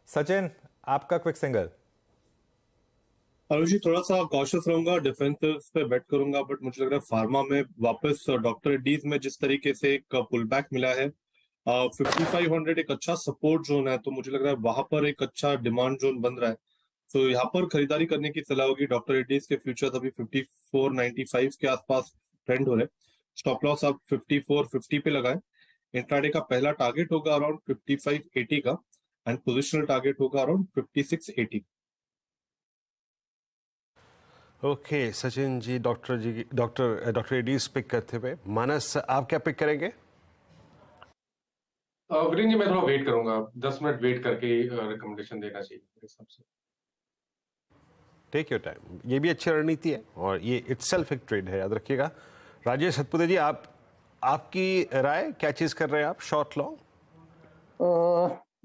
सचिन, आपका quick single. अनुज जी, थोड़ा सा कॉशियस रहूंगा, डिफेंसिव पे बेट करूंगा, बट मुझे लग रहा है फार्मा में वापस डॉक्टर एडीज में जिस तरीके से एक पुल बैक मिला है, 5500 एक अच्छा सपोर्ट जोन है, तो मुझे लग रहा है वहां पर एक अच्छा डिमांड जोन बन रहा है। तो यहाँ पर खरीदारी करने की सलाह होगी। डॉक्टर एडीज के फ्यूचर अभी 5495 के आसपास ट्रेंड हो रहे हैं। स्टॉप लॉस आप 5450 पे लगाएं। इंट्राडे का पहला टारगेट होगा अराउंड 5580 का, एंड पोजिशनल टारगेट होगा around 5680। Okay Sachin ji, doctor Aedes pick करते हुए मानस, आप क्या पिक करेंगे? वीरेंद्र जी, मैं थोड़ा वेट करूंगा, 10 मिनट वेट करके रिकमेंडेशन देना चाहिए मेरे हिसाब से। टेक योर टाइम, ये भी अच्छी रणनीति है और ये इटसेल्फ एक ट्रेड है, याद रखिएगा। राजेश सतपुते जी, आपकी राय, क्या चीज कर रहे हैं आप, short long?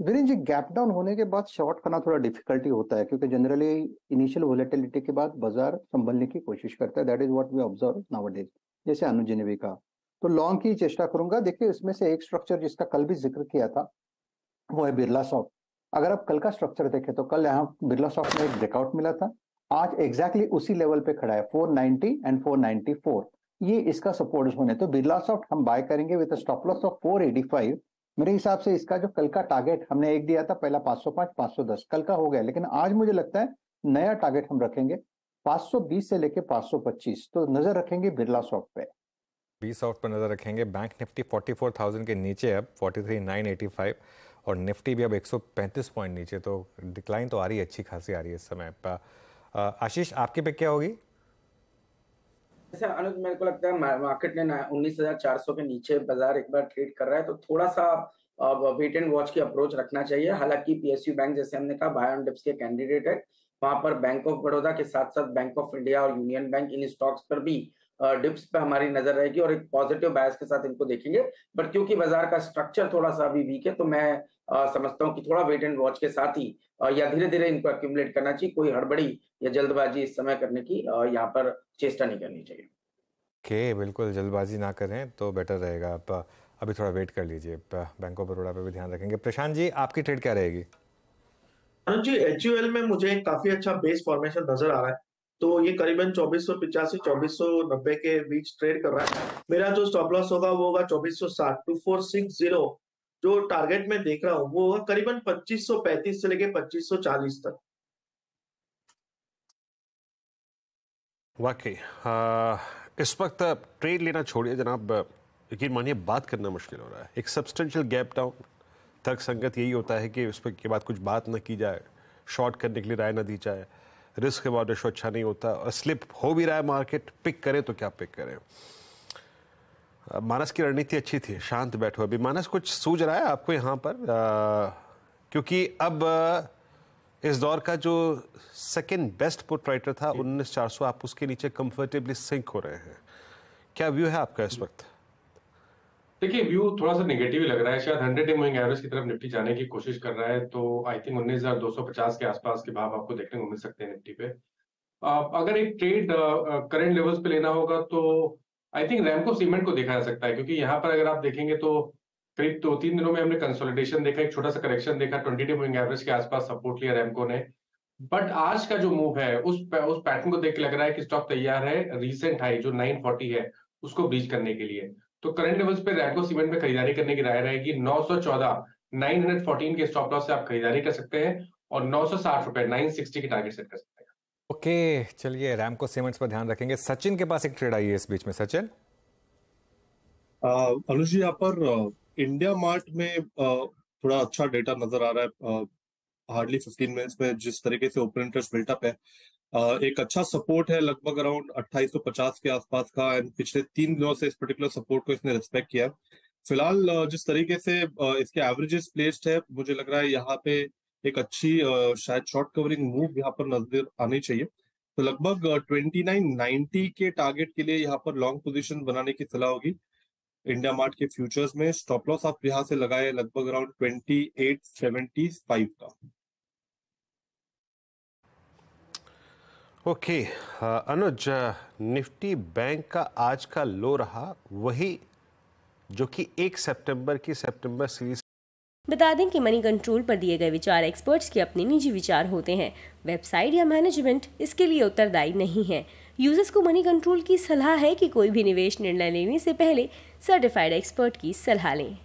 Virendra ji, gap down होने के बाद शॉर्ट करना थोड़ा डिफिकल्टी होता है, क्योंकि जनरली इनिशियल वोलेटिलिटी के बाद बाजार संभलने की कोशिश करता है। That is what we observe nowadays, जैसे अनुज जी ने भी कहा। तो लॉन्ग की चेष्टा करूंगा। देखिए, इसमें से एक स्ट्रक्चर जिसका कल भी जिक्र किया था वो है बिरला सॉफ्ट। अगर आप कल का स्ट्रक्चर देखें तो कल यहाँ बिरला सॉफ्ट में एक ब्रेकआउट मिला था। आज एग्जैक्टली उसी लेवल पे खड़ा है, 490 एंड 494। ये इसका सपोर्ट जोन है। तो बिरला सॉफ्ट हम बाय करेंगे विद स्टॉप लॉस ऑफ 485। मेरे हिसाब से इसका जो कल का टारगेट हमने एक दिया था, पहला 505 510 कल का हो गया, लेकिन आज मुझे लगता है नया टारगेट हम रखेंगे 520 से लेके 525। तो नजर रखेंगे बिरला सॉफ्ट पे। बी सॉफ्ट पर नजर रखेंगे। बैंक निफ्टी 44,000 के नीचे, अब 43,985, और निफ्टी भी अब 135 पॉइंट नीचे। तो डिक्लाइन तो आ रही है, अच्छी खासी आ रही है इस समय। आशीष, आपकी पिक क्या होगी? जैसे अनुज, मेरे को लगता है मार्केट ने 19,400 के नीचे बाजार एक बार ट्रेड कर रहा है, तो थोड़ा सा वेट एंड वॉच की अप्रोच रखना चाहिए। हालांकि पीएसयू बैंक, जैसे हमने कहा, बाय ऑन डिप्स के कैंडिडेट है। वहां पर बैंक ऑफ बड़ौदा के साथ साथ बैंक ऑफ इंडिया और यूनियन बैंक, इन स्टॉक्स पर भी डिप्स पे हमारी नजर रहेगी और एक पॉजिटिव बायस के साथ इनको देखेंगे। बट क्योंकि बाजार का स्ट्रक्चर थोड़ा सा अभी वीक है, तो मैं समझता हूँ कि थोड़ा वेट एंड वॉच के साथ ही या धीरे धीरे इनको एक्यूमुलेट करना चाहिए। कोई हड़बड़ी या जल्दबाजी इस समय करने की यहाँ पर चेष्टा नहीं करनी चाहिए। बिल्कुल जल्दबाजी ना करें तो बेटर रहेगा। आप अभी थोड़ा वेट कर लीजिए। बैंक ऑफ बड़ौदा पे भी ध्यान रखेंगे। प्रशांत जी, आपकी ट्रेड क्या रहेगी? अनुज जी, एचयूएल में मुझे एक काफी अच्छा बेस फॉर्मेशन नजर आ रहा है। तो ये करीबन 2485 2490 के बीच ट्रेड कर रहा है। मेरा जो स्टॉप लॉस होगा वो होगा 2460, 2460। जो टारगेट मैं देख रहा हूँ वो होगा करीबन 2535 से लेके 2540 तक। वाकई इस वक्त ट्रेड लेना छोड़िए जनाब, यकीन मानिए बात करना मुश्किल हो रहा है। एक सब्सटेंशियल गैप डाउन, तर्क संगत यही होता है कि उस पर के बाद कुछ बात न की जाए, शॉर्ट करने के लिए राय न दी जाए, रिस्क के बाद रेशो अच्छा नहीं होता, और स्लिप हो भी रहा है मार्केट, पिक करें तो क्या पिक करें। मानस की रणनीति अच्छी थी, शांत बैठो। अभी मानस, कुछ सूझ रहा है आपको यहाँ पर? क्योंकि अब इस दौर का जो सेकंड बेस्ट पुट राइटर था 19,400, आप उसके नीचे कंफर्टेबली सिंक हो रहे हैं। क्या व्यू है आपका इस वक्त? देखिए, व्यू थोड़ा सा नेगेटिव ही लग रहा है। शायद 100 डे मूविंग एवरेज की तरफ निफ्टी जाने की कोशिश कर रहा है, तो आई थिंक 19,250 के आसपास के भाव आपको देखने को मिल सकते हैं निफ्टी पे। अगर एक ट्रेड करंट लेवल्स पे लेना होगा तो आई थिंक रैमको सीमेंट को देखा जा सकता है, क्योंकि यहाँ पर अगर आप देखेंगे तो करीब 2-3 दिनों में हमने कंसोलिडेशन देखा, एक छोटा सा करेक्शन देखा, 20 डे मूविंग एवरेज के आसपास सपोर्ट लिया रैमको ने। बट आज का जो मूव है उस पैटर्न को देख के लग रहा है कि स्टॉक तैयार है रीसेंट हाई जो 940 है उसको ब्रीच करने के लिए। तो करंट लेवल्स पे रैमको सीमेंट में खरीदारी करने की राय रहेगी। 914 914 के स्टॉप लॉस से आप खरीदारी कर सकते हैं, और 960 रुपए 960 की टारगेट सेट कर सकते हैं। ओके, चलिए रैमको सीमेंट्स पर ध्यान रखेंगे। सचिन के पास एक ट्रेड आई है इस बीच में। सचिन, अनुज जी, यहाँ पर इंडिया मार्ट में थोड़ा अच्छा डेटा नजर आ रहा है। हार्डली 15 मिनट्स में जिस तरीके से ओपन इंटरेस्ट बिल्टअप है, एक अच्छा सपोर्ट है लगभग अराउंड 2850 के आसपास का, एंड पिछले 3 दिनों से इस पर्टिकुलर सपोर्ट को इसने रिस्पेक्ट किया है। फिलहाल जिस तरीके से इसके एवरेजेस प्लेस्ड है, मुझे लग रहा है यहाँ पे एक अच्छी शायद शॉर्ट कवरिंग मूव यहाँ पर नजर आनी चाहिए। तो लगभग 2990 के टारगेट के लिए यहाँ पर लॉन्ग पोजीशन बनाने की सलाह होगी। इंडिया मार्ट के फ्यूचर्स में स्टॉप लॉस आप यहाँ से लगाए लगभग अराउंड 2875 का। ओके अनुज, निफ्टी बैंक का आज का लो रहा वही जो कि 1 सितंबर की सितंबर सीरीज बता दें कि मनी कंट्रोल पर दिए गए विचार एक्सपर्ट्स के अपने निजी विचार होते हैं। वेबसाइट या मैनेजमेंट इसके लिए उत्तरदायी नहीं है। यूजर्स को मनी कंट्रोल की सलाह है कि कोई भी निवेश निर्णय लेने से पहले सर्टिफाइड एक्सपर्ट की सलाह लें।